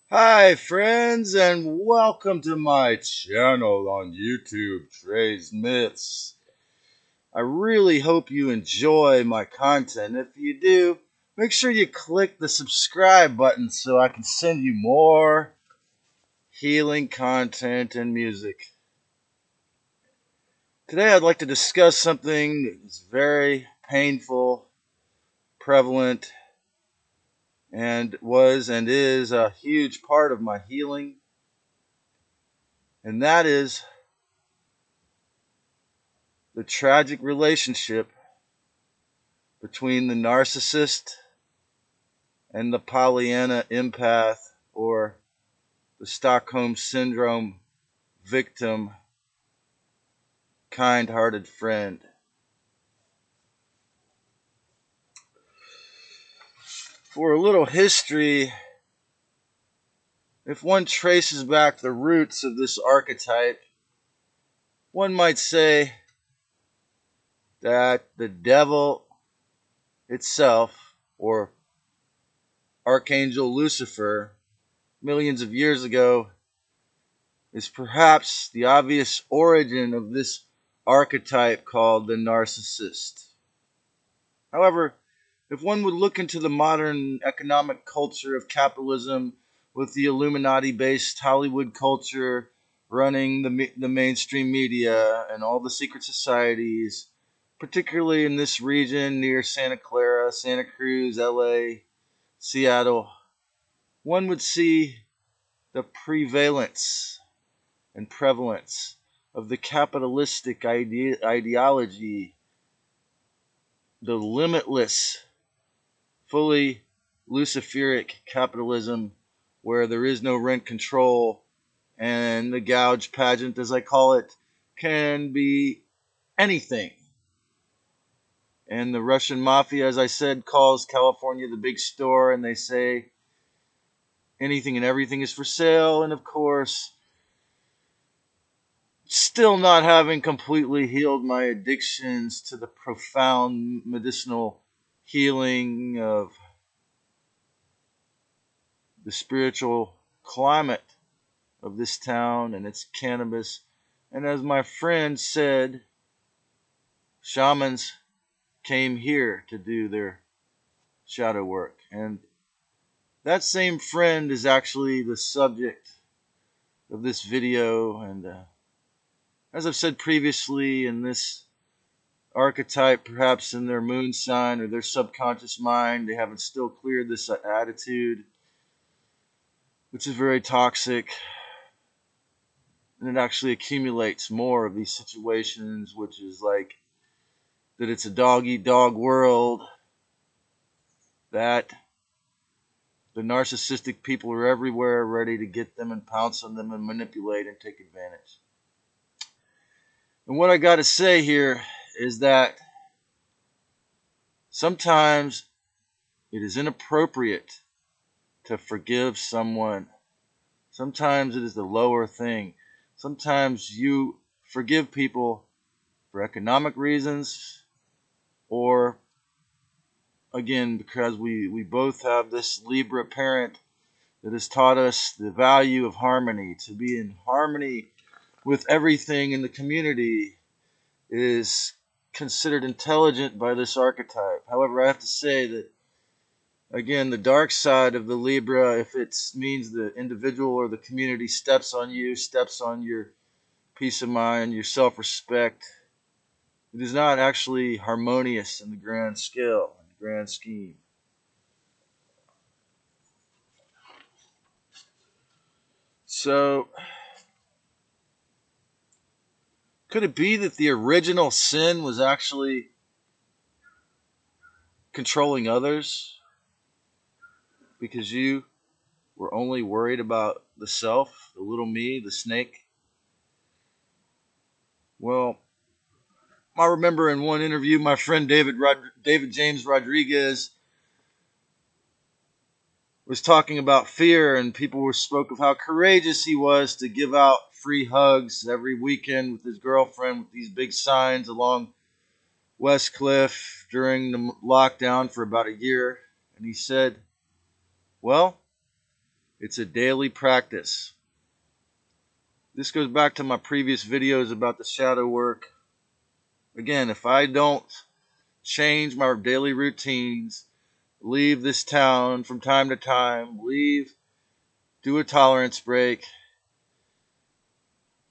Hi friends, and welcome to my channel on YouTube, Trey's Myths. I really hope you enjoy my content. If you do, make sure you click the subscribe button so I can send you more healing content and music. Today I'd like to discuss something that's very painful, prevalent, and was and is a huge part of my healing, and that is the tragic relationship between the narcissist and the Pollyanna empath, or the Stockholm Syndrome victim, kind hearted friend. For a little history, if one traces back the roots of this archetype, one might say that the devil itself, or Archangel Lucifer, millions of years ago, is perhaps the obvious origin of this archetype called the narcissist. However, if one would look into the modern economic culture of capitalism, with the Illuminati-based Hollywood culture running the mainstream media and all the secret societies, particularly in this region near Santa Clara, Santa Cruz, LA, Seattle, one would see the prevalence and prevalence of the capitalistic ideology, the limitless, fully Luciferic capitalism, where there is no rent control, and the gouge pageant, as I call it, can be anything. And the Russian mafia, as I said, calls California the big store, and they say anything and everything is for sale. And of course, still not having completely healed my addictions to the profound medicinal healing of the spiritual climate of this town and its cannabis. And as my friend said, shamans came here to do their shadow work. And that same friend is actually the subject of this video. And as I've said previously, in this archetype, perhaps in their moon sign or their subconscious mind, they haven't still cleared this attitude, which is very toxic. And it actually accumulates more of these situations, which is like that it's a dog eat dog world, that the narcissistic people are everywhere ready to get them and pounce on them and manipulate and take advantage. And what I got to say here is that sometimes it is inappropriate to forgive someone. Sometimes it is the lower thing. Sometimes you forgive people for economic reasons, or again, because we both have this Libra parent that has taught us the value of harmony. To be in harmony with everything in the community is considered intelligent by this archetype. However, I have to say that, again, the dark side of the Libra, if it means the individual or the community steps on you, steps on your peace of mind, your self-respect, it is not actually harmonious in the grand scale, in the grand scheme. So, could it be that the original sin was actually controlling others because you were only worried about the self, the little me, the snake? Well, I remember in one interview, my friend David James Rodriguez was talking about fear, and people spoke of how courageous he was to give out free hugs every weekend with his girlfriend with these big signs along West Cliff during the lockdown for about a year. And he said, well, It's a daily practice. This goes back to my previous videos about the shadow work. Again, if I don't change my daily routines, leave this town from time to time, do a tolerance break,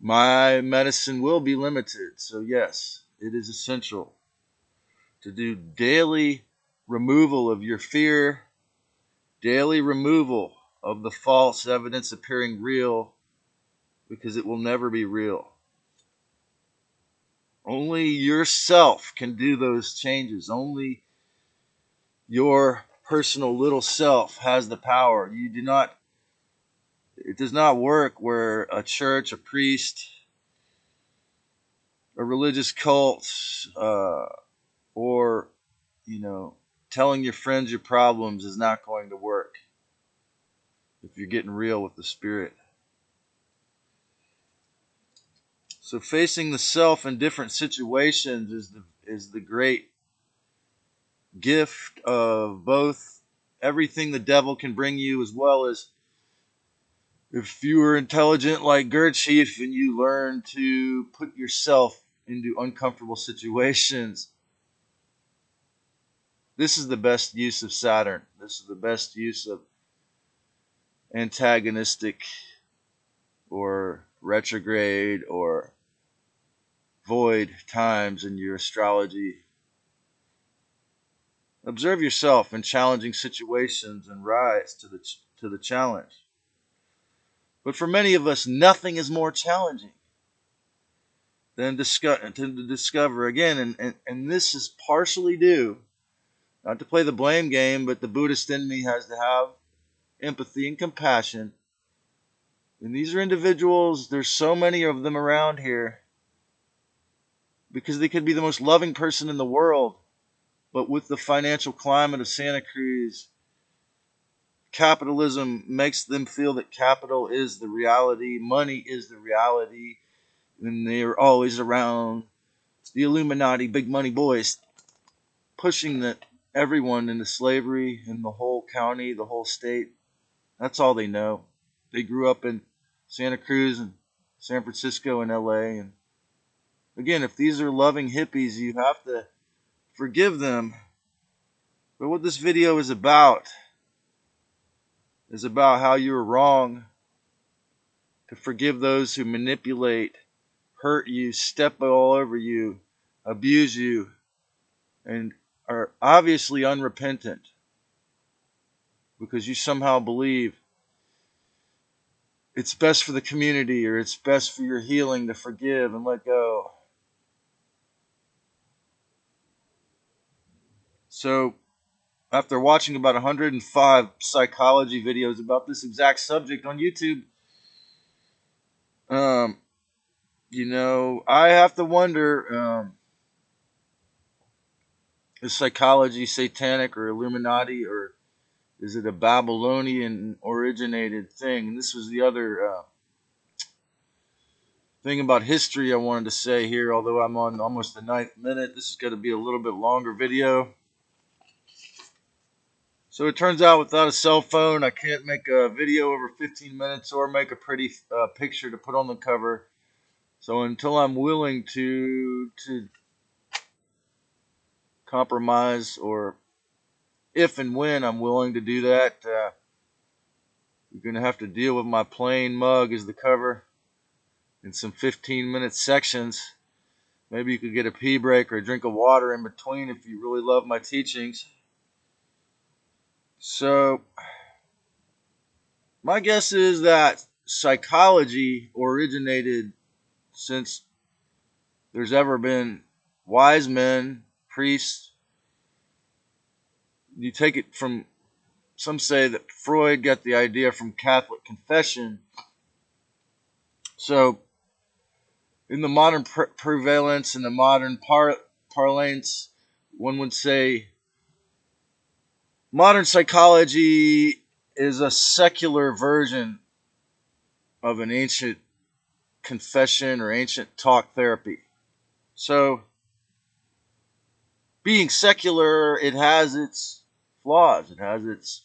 my medicine will be limited. So yes, it is essential to do daily removal of your fear, daily removal of the false evidence appearing real, because it will never be real. Only yourself can do those changes. Only your personal little self has the power. It does not work where a church, a priest, a religious cult, or, telling your friends your problems is not going to work if you're getting real with the spirit. So facing the self in different situations is the great gift of both everything the devil can bring you, as well as if you are intelligent like Gurdjieff and you learn to put yourself into uncomfortable situations. This is the best use of Saturn. This is the best use of antagonistic or retrograde or void times in your astrology. Observe yourself in challenging situations and rise to the challenge. But for many of us, nothing is more challenging than to discover again, and this is partially due, not to play the blame game, but the Buddhist Enemy has to have empathy and compassion. And these are individuals, there's so many of them around here, because they could be the most loving person in the world, but with the financial climate of Santa Cruz, capitalism makes them feel that capital is the reality, money is the reality, and they're always around the Illuminati, big money boys, pushing everyone into slavery in the whole county, the whole state. That's all they know. They grew up in Santa Cruz and San Francisco and LA. And again, if these are loving hippies, you have to forgive them. But what this video is about how you're wrong to forgive those who manipulate, hurt you, step all over you, abuse you, and are obviously unrepentant because you somehow believe it's best for the community or it's best for your healing to forgive and let go. So, after watching about 105 psychology videos about this exact subject on YouTube, I have to wonder, is psychology satanic or Illuminati, or is it a Babylonian originated thing? And this was the other thing about history I wanted to say here, although I'm on almost the 9th minute. This is going to be a little bit longer video. So it turns out without a cell phone, I can't make a video over 15 minutes or make a pretty picture to put on the cover. So until I'm willing to compromise, or if and when I'm willing to do that, you're going to have to deal with my plain mug as the cover in some 15-minute sections. Maybe you could get a pee break or a drink of water in between if you really love my teachings. So, my guess is that psychology originated since there's ever been wise men, priests. You take it from, some say that Freud got the idea from Catholic confession. So, in the modern prevalence, in the modern parlance, one would say modern psychology is a secular version of an ancient confession or ancient talk therapy. So, being secular, it has its flaws. It has its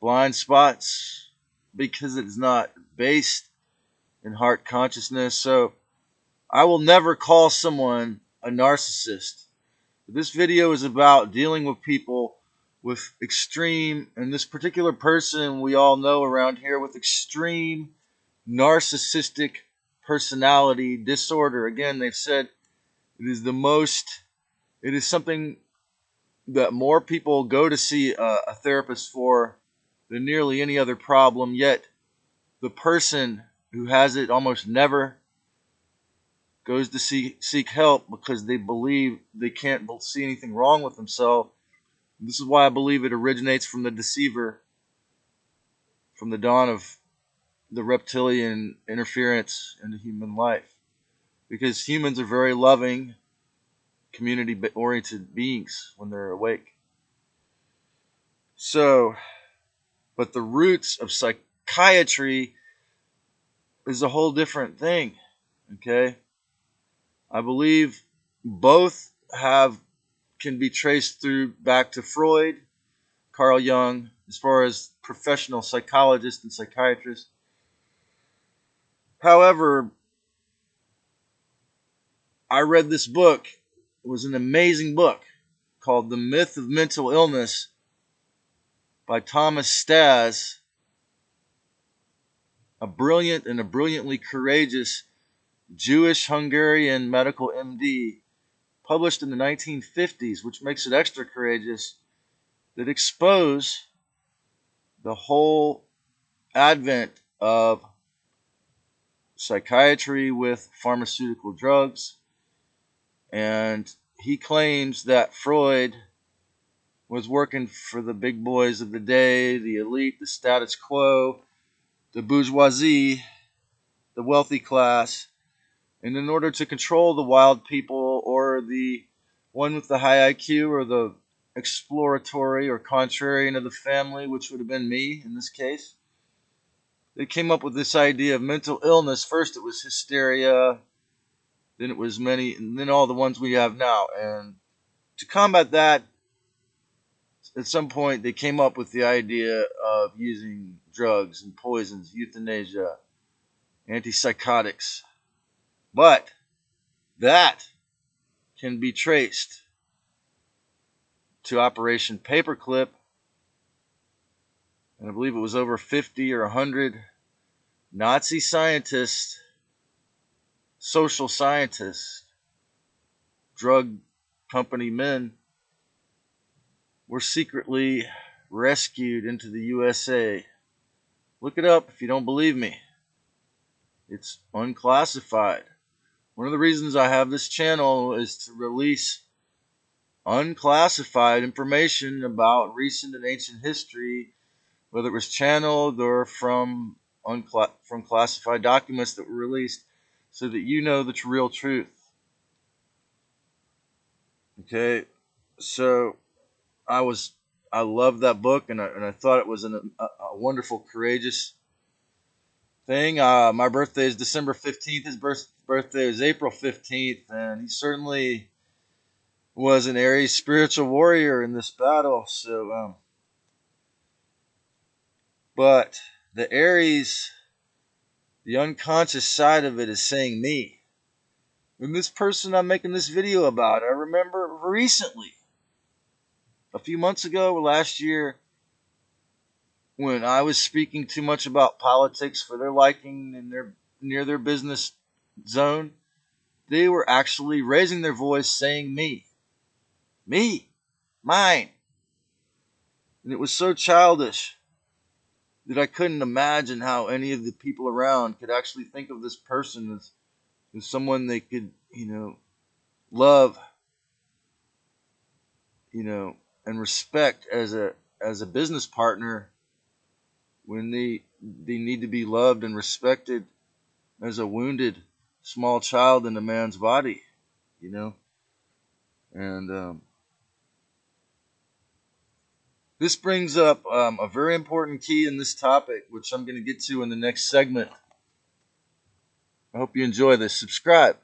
blind spots because it is not based in heart consciousness. So I will never call someone a narcissist. This video is about dealing with people with extreme, and this particular person we all know around here, with extreme narcissistic personality disorder. Again, they've said it is something that more people go to see a therapist for than nearly any other problem, yet the person who has it almost never goes to seek help because they believe they can't see anything wrong with themselves. This is why I believe it originates from the deceiver, from the dawn of the reptilian interference into human life. Because humans are very loving, community-oriented beings when they're awake. So, but the roots of psychiatry is a whole different thing, okay? I believe both can be traced back to Freud, Carl Jung, as far as professional psychologists and psychiatrists. However, I read this book. It was an amazing book called The Myth of Mental Illness by Thomas Stas, a brilliant and a brilliantly courageous Jewish-Hungarian medical MD, published in the 1950s, which makes it extra courageous, that expose the whole advent of psychiatry with pharmaceutical drugs. And he claims that Freud was working for the big boys of the day, the elite, the status quo, the bourgeoisie, the wealthy class, and in order to control the wild people or the one with the high IQ or the exploratory or contrarian of the family, which would have been me in this case, they came up with this idea of mental illness. First it was hysteria, then it was and then all the ones we have now. And to combat that, at some point they came up with the idea of using drugs and poisons, euthanasia, antipsychotics. But that can be traced to Operation Paperclip, and I believe it was over 50 or 100 Nazi scientists, social scientists, drug company men were secretly rescued into the USA. Look it up if you don't believe me. It's unclassified. One of the reasons I have this channel is to release unclassified information about recent and ancient history, whether it was channeled or from classified documents that were released, so that you know the real truth. Okay, so I loved that book, and I thought it was a wonderful, courageous thing. My birthday is December 15th. His birthday is April 15th, and he certainly was an Aries spiritual warrior in this battle. So, but the Aries, the unconscious side of it, is saying me. And this person I'm making this video about, I remember recently, a few months ago, last year, when I was speaking too much about politics for their liking and near their business zone, they were actually raising their voice saying me, mine. And it was so childish that I couldn't imagine how any of the people around could actually think of this person as someone they could, love, and respect as a business partner, when they need to be loved and respected as a wounded small child in a man's body, And this brings up a very important key in this topic, which I'm going to get to in the next segment. I hope you enjoy this. Subscribe.